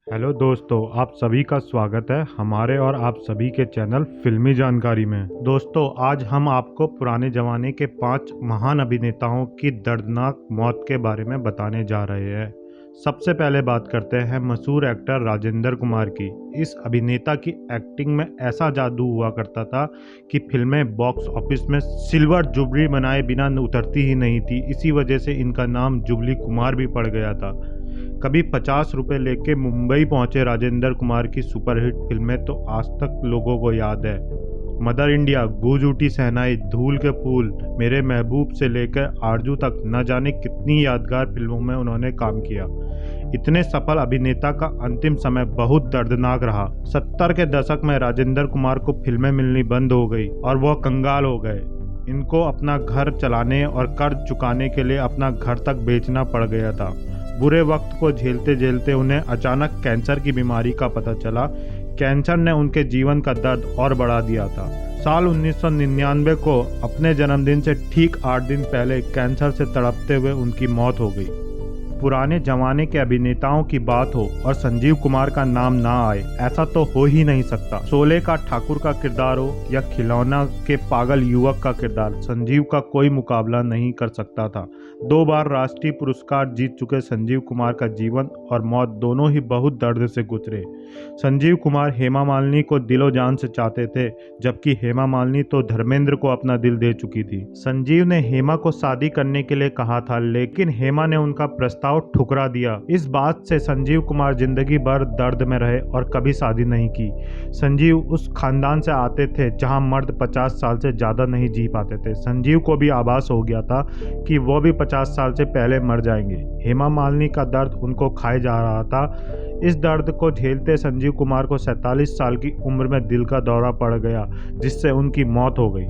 Hello दोस्तों, आप सभी का स्वागत है हमारे और आप सभी के चैनल फिल्मी जानकारी में। दोस्तों, आज हम आपको पुराने जमाने के 5 महान अभिनेताओं की दर्दनाक मौत के बारे में बताने जा रहे हैं। सबसे पहले बात करते हैं मशहूर एक्टर राजेंद्र कुमार की। इस अभिनेता की एक्टिंग में ऐसा जादू हुआ करता था कि फिल्में बॉक्स ऑफिस में सिल्वर जुबली बनाए बिना उतरती ही नहीं थी। इसी वजह से इनका नाम जुबली कुमार भी पड़ गया था। कभी 50 रुपए लेके मुंबई पहुंचे राजेंद्र कुमार की सुपरहिट फिल्में तो आज तक लोगों को याद है। मदर इंडिया, गूंज उठी शहनाई, धूल के फूल, मेरे महबूब से लेकर आरजू तक न जाने कितनी यादगार फिल्मों में उन्होंने काम किया। इतने सफल अभिनेता का अंतिम समय बहुत दर्दनाक रहा। 70 के दशक में राजेंद्र कुमार को फिल्में मिलनी बंद हो गई और वह कंगाल हो गए। इनको अपना घर चलाने और कर्ज चुकाने के लिए अपना घर तक बेचना पड़ गया था। बुरे वक्त को झेलते झेलते उन्हें अचानक कैंसर की बीमारी का पता चला। कैंसर ने उनके जीवन का दर्द और बढ़ा दिया था। साल 1999 को अपने जन्मदिन से ठीक 8 दिन पहले कैंसर से तड़पते हुए उनकी मौत हो गई। पुराने जमाने के अभिनेताओं की बात हो और संजीव कुमार का नाम ना आए, ऐसा तो हो ही नहीं सकता। शोले का ठाकुर का किरदार हो या खिलौना के पागल युवक का किरदार, संजीव का कोई मुकाबला नहीं कर सकता था। 2 बार राष्ट्रीय पुरस्कार जीत चुके संजीव कुमार का जीवन और मौत दोनों ही बहुत दर्द से गुजरे। संजीव कुमार हेमा मालिनी को दिलो जान से चाहते थे, जबकि हेमा मालिनी तो धर्मेंद्र को अपना दिल दे चुकी थी। संजीव ने हेमा को शादी करने के लिए कहा था, लेकिन हेमा ने उनका प्रस्ताव ठुकरा दिया। इस बात से संजीव कुमार जिंदगी भर दर्द में रहे और कभी शादी नहीं की। संजीव उस खानदान से आते थे जहां मर्द 50 साल से ज्यादा नहीं जी पाते थे। संजीव को भी आभास हो गया था कि वो भी 50 साल से पहले मर जाएंगे। हेमा मालिनी का दर्द उनको खाए जा रहा था। इस दर्द को झेलते संजीव कुमार को 47 साल की उम्र में दिल का दौरा पड़ गया, जिससे उनकी मौत हो गई।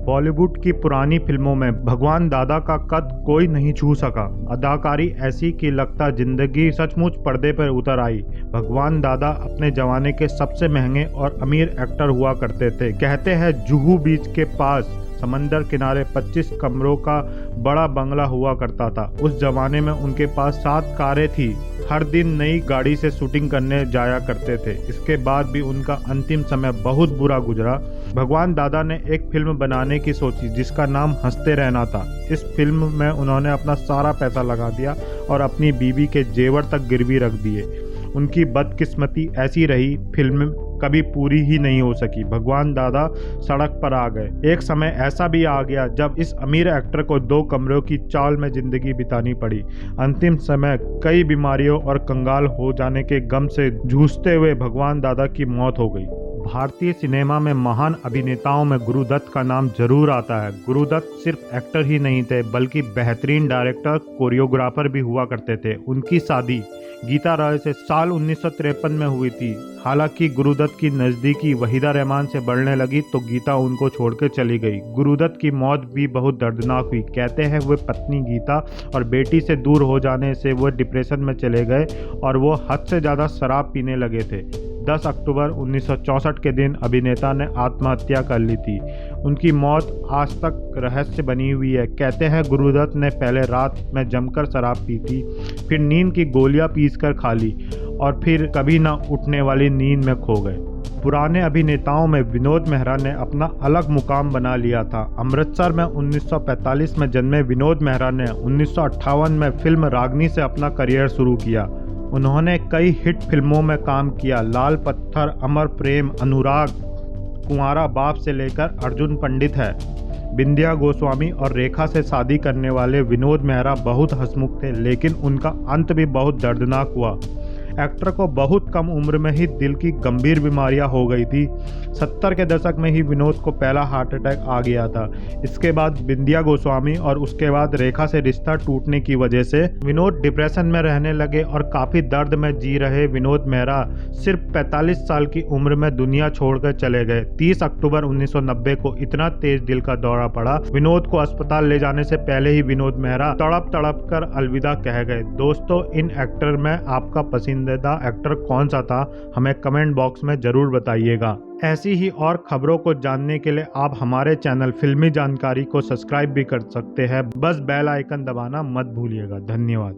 बॉलीवुड की पुरानी फिल्मों में भगवान दादा का कद कोई नहीं छू सका। अदाकारी ऐसी कि लगता जिंदगी सचमुच पर्दे पर उतर आई। भगवान दादा अपने जमाने के सबसे महंगे और अमीर एक्टर हुआ करते थे। कहते हैं जुहू बीच के पास समंदर किनारे 25 कमरों का बड़ा बंगला हुआ करता था। उस जमाने में उनके पास 7 कारें थी। हर दिन नई गाड़ी से शूटिंग करने जाया करते थे। इसके बाद भी उनका अंतिम समय बहुत बुरा गुजरा। भगवान दादा ने एक फिल्म बनाने की सोची जिसका नाम हंसते रहना था। इस फिल्म में उन्होंने अपना सारा पैसा लगा दिया और अपनी बीवी के जेवर तक गिरवी रख दिए। उनकी बदकिस्मती ऐसी रही, फिल्म कभी पूरी ही नहीं हो सकी। भगवान दादा सड़क पर आ गए। एक समय ऐसा भी आ गया जब इस अमीर एक्टर को 2 कमरों की चाल में जिंदगी बितानी पड़ी। अंतिम समय कई बीमारियों और कंगाल हो जाने के गम से जूझते हुए भगवान दादा की मौत हो गई। भारतीय सिनेमा में महान अभिनेताओं में गुरुदत्त का नाम जरूर आता है। गुरुदत्त सिर्फ एक्टर ही नहीं थे, बल्कि बेहतरीन डायरेक्टर, कोरियोग्राफर भी हुआ करते थे। उनकी शादी गीता रॉय से साल 1953 में हुई थी। हालांकि गुरुदत्त की नज़दीकी वहीदा रहमान से बढ़ने लगी तो गीता उनको छोड़ के चली गई। गुरुदत्त की मौत भी बहुत दर्दनाक हुई। कहते हैं वे पत्नी गीता और बेटी से दूर हो जाने से वो डिप्रेशन में चले गए और वो हद से ज़्यादा शराब पीने लगे थे। 10 अक्टूबर 1964 के दिन अभिनेता ने आत्महत्या कर ली थी। उनकी मौत आज तक रहस्य बनी हुई है। कहते हैं गुरुदत्त ने पहले रात में जमकर शराब पी थी, फिर नींद की गोलियां पीसकर खा ली और फिर कभी ना उठने वाली नींद में खो गए। पुराने अभिनेताओं में विनोद मेहरा ने अपना अलग मुकाम बना लिया था। अमृतसर में 1945 में जन्मे विनोद मेहरा ने 1958 में फिल्म रागनी से अपना करियर शुरू किया। उन्होंने कई हिट फिल्मों में काम किया। लाल पत्थर, अमर प्रेम, अनुराग, कुंवारा बाप से लेकर अर्जुन पंडित है। बिंदिया गोस्वामी और रेखा से शादी करने वाले विनोद मेहरा बहुत हंसमुख थे, लेकिन उनका अंत भी बहुत दर्दनाक हुआ। एक्टर को बहुत कम उम्र में ही दिल की गंभीर बीमारियां हो गई थी। 70 के दशक में ही विनोद को पहला हार्ट अटैक आ गया था। इसके बाद बिंदिया गोस्वामी और उसके बाद रेखा से रिश्ता टूटने की वजह से विनोद डिप्रेशन में रहने लगे और काफ़ी दर्द में जी रहे विनोद मेहरा सिर्फ 45 साल की उम्र में दुनिया छोड़कर चले गए। 30 अक्टूबर 1990 को इतना तेज दिल का दौरा पड़ा, विनोद को अस्पताल ले जाने से पहले ही विनोद मेहरा तड़प तड़प कर अलविदा कह गए। दोस्तों, इन एक्टर में आपका पसंदीदा एक्टर कौन सा था, हमें कमेंट बॉक्स में जरूर बताइएगा। ऐसी ही और खबरों को जानने के लिए आप हमारे चैनल फिल्मी जानकारी को सब्सक्राइब भी कर सकते हैं। बस बेल आइकन दबाना मत भूलिएगा। धन्यवाद।